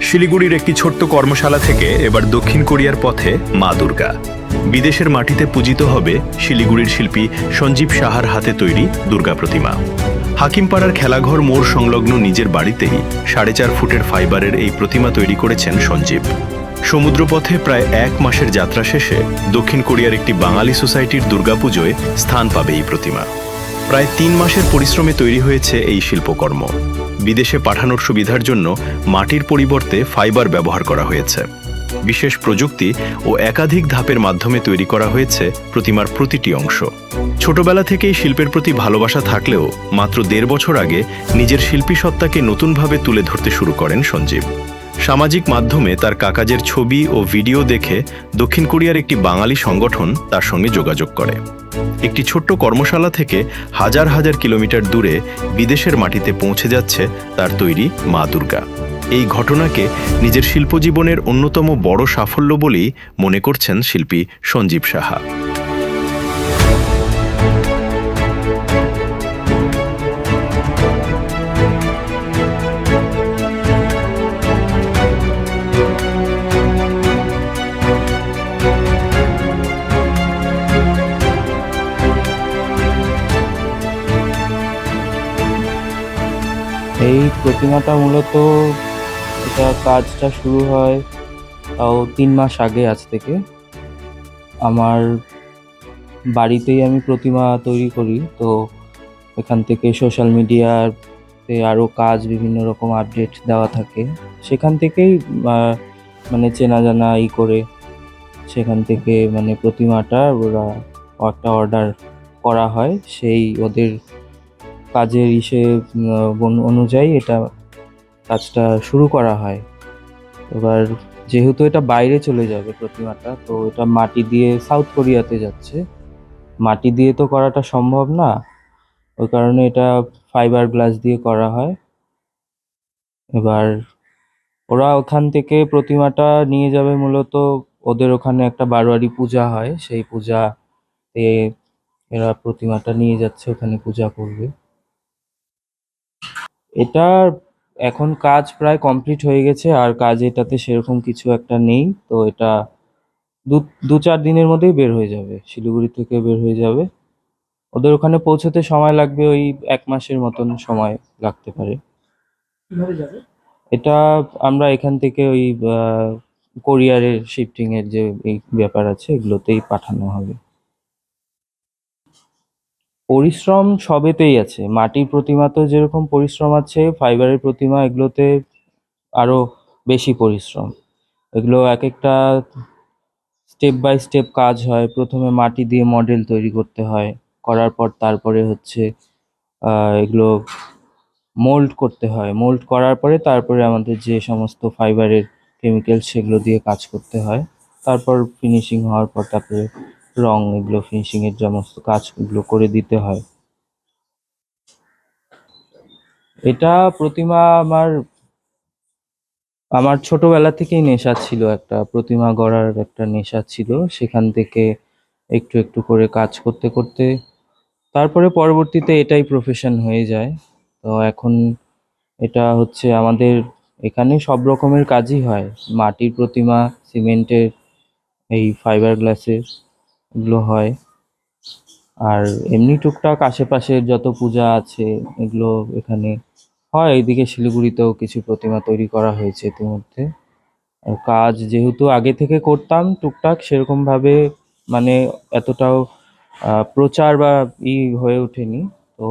শিলিগুড়ির একটি ছোট্ট কর্মশালা থেকে এবার দক্ষিণ কোরিয়ার পথে মা দুর্গা। বিদেশের মাটিতে পূজিত হবে শিলিগুড়ির শিল্পী সঞ্জীব সাহার হাতে তৈরি দুর্গা প্রতিমা। হাকিমপাড়ার খেলাঘর মোড় সংলগ্ন নিজের বাড়িতেই 4.5 ফুটের ফাইবারের এই প্রতিমা তৈরি করেছেন সঞ্জীব। সমুদ্রপথে প্রায় 1 মাসের যাত্রা শেষে দক্ষিণ কোরিয়ার একটি বাঙালি সোসাইটির দুর্গাপুজোয় স্থান পাবে এই প্রতিমা। প্রায় 3 মাসের পরিশ্রমে তৈরি হয়েছে এই শিল্পকর্ম। বিদেশে পাঠানোর সুবিধার জন্য মাটির পরিবর্তে ফাইবার ব্যবহার করা হয়েছে। বিশেষ প্রযুক্তি ও একাধিক ধাপের মাধ্যমে তৈরি করা হয়েছে প্রতিমার প্রতিটি অংশ। ছোটবেলা থেকেই শিল্পের প্রতি ভালোবাসা থাকলেও মাত্র 1.5 বছর আগে নিজের শিল্পী সত্তাকে নতুনভাবে তুলে ধরতে শুরু করেন সঞ্জীব। সামাজিক মাধ্যমে তার কাকাজের ছবি ও ভিডিও দেখে দক্ষিণ কোরিয়ার একটি বাঙালি সংগঠন তার সঙ্গে যোগাযোগ করে। একটি ছোট্ট কর্মশালা থেকে হাজার হাজার কিলোমিটার দূরে বিদেশের মাটিতে পৌঁছে যাচ্ছে তার তৈরি মা দুর্গা। এই ঘটনাকে নিজের শিল্পজীবনের অন্যতম বড় সাফল্য বলেই মনে করছেন শিল্পী সঞ্জীব সাহা। এই প্রতিমাটা মূলত এটা কাজটা শুরু হয় তাও 3 মাস আগে। আজ থেকে আমার বাড়িতেই আমি প্রতিমা তৈরি করি, তো এখান থেকে সোশ্যাল মিডিয়াতে আরও কাজ বিভিন্ন রকম আপডেট দেওয়া থাকে, সেখান থেকেই মানে চেনা জানা করে সেখান থেকে মানে প্রতিমাটা ওরা একটা অর্ডার করা হয়, সেই ওদের কাজের অনুযায়ী এটা কাজটা শুরু করা হয়। এবার যেহেতু এটা বাইরে চলে যাবে প্রতিমাটা, তো এটা মাটি দিয়ে সাউথ কোরিয়াতে যাচ্ছে, মাটি দিয়ে তো করাটা সম্ভব না, ওই কারণে এটা ফাইবার গ্লাস দিয়ে করা হয়। এবার ওরা ওখান থেকে প্রতিমাটা নিয়ে যাবে, মূলত ওদের ওখানে একটা বারোয়ারি পূজা হয়, সেই পূজাতে এরা প্রতিমাটা নিয়ে যাচ্ছে, ওখানে পূজা করবে। এটা এখন কাজ প্রায় কমপ্লিট হয়ে গেছে, আর কাজ এটাতে সেরকম কিছু একটা নেই, তো এটা 2-4 দিনের মধ্যেই বের হয়ে যাবে, শিলিগুড়ি থেকে বের হয়ে যাবে। ওদের ওখানে পৌঁছতে সময় লাগবে ওই 1 মাসের মতন সময় লাগতে পারে। কিভাবে যাবে? এটা আমরা এখান থেকে ওই কোরিয়ারের শিফটিং এর যে এই ব্যাপার আছে, এগুলোতেই পাঠানো হবে। পরিশ্রম সবেতেই আছে, মাটির প্রতিমাতেও যেরকম পরিশ্রম আছে, ফাইবারের প্রতিমা এগুলোতে আরো বেশি পরিশ্রম। এগুলো এক একটা স্টেপ বাই স্টেপ কাজ হয়। প্রথমে মাটি দিয়ে মডেল তৈরি করতে হয়, করার পর তারপরে হচ্ছে এগুলো মোল্ড করতে হয়, মোল্ড করার পরে তারপরে আমাদের যে সমস্ত ফাইবারের কেমিক্যাল সেগুলো দিয়ে কাজ করতে হয়। তারপর ফিনিশিং হওয়ার পর তারপরে রং, এগুলো ফিনিশিংয়ের সমস্ত কাজগুলো করে দিতে হয়। এটা প্রতিমা আমার ছোটবেলা থেকেই নেশা ছিল, একটা প্রতিমা গড়ার একটা নেশা ছিল। সেখান থেকে একটু একটু করে কাজ করতে করতে তারপরে পরবর্তীতে এটাই প্রফেশন হয়ে যায়। তো এখন এটা হচ্ছে আমাদের এখানে সব রকমের কাজই হয়, মাটির প্রতিমা, সিমেন্টের, এই ফাইবার গ্লাসের এগুলো হয়। আর এমনি টুকটাক আশেপাশের যত পূজা আছে এগুলো এখানে হয়। এইদিকে শিলিগুড়িতেও কিছু প্রতিমা তৈরি করা হয়েছে ইতিমধ্যে। আর কাজ যেহেতু আগে থেকে করতাম টুকটাক, সেরকমভাবে মানে এতটাও প্রচার বা হয়ে ওঠেনি। তো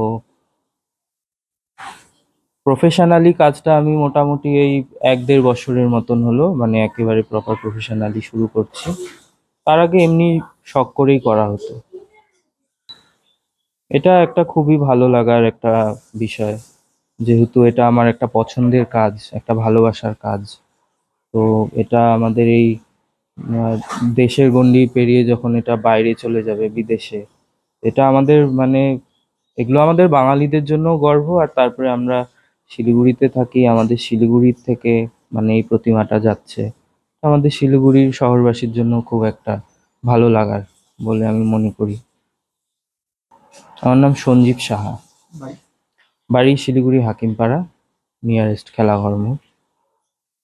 প্রফেশনালি কাজটা আমি মোটামুটি এই 1-1.5 বছরের মতন হলো, মানে একেবারে প্রপার প্রফেশনালি শুরু করছি। তার আগে এমনি শখ করেই করা হতো। এটা একটা খুবই ভালো লাগার একটা বিষয়, যেহেতু এটা আমার একটা পছন্দের কাজ, একটা ভালোবাসার কাজ। তো এটা আমাদের এই দেশের গণ্ডি পেরিয়ে যখন এটা বাইরে চলে যাবে বিদেশে, এটা আমাদের মানে এগুলো আমাদের বাঙালিদের জন্য গর্ব। আর তারপরে আমরা শিলিগুড়িতে থাকি, আমাদের শিলিগুড়ির থেকে মানে এই প্রতিমাটা যাচ্ছে, আমাদের শিলিগুড়ির শহরবাসীর জন্য খুব একটা ভালো লাগার বলে আমি মনে করি। আমার নাম সঞ্জীব সাহা, বাড়ি? বাড়ি শিলিগুড়ি হাকিমপাড়া, নিয়ারেস্ট খেলাঘর মোড়।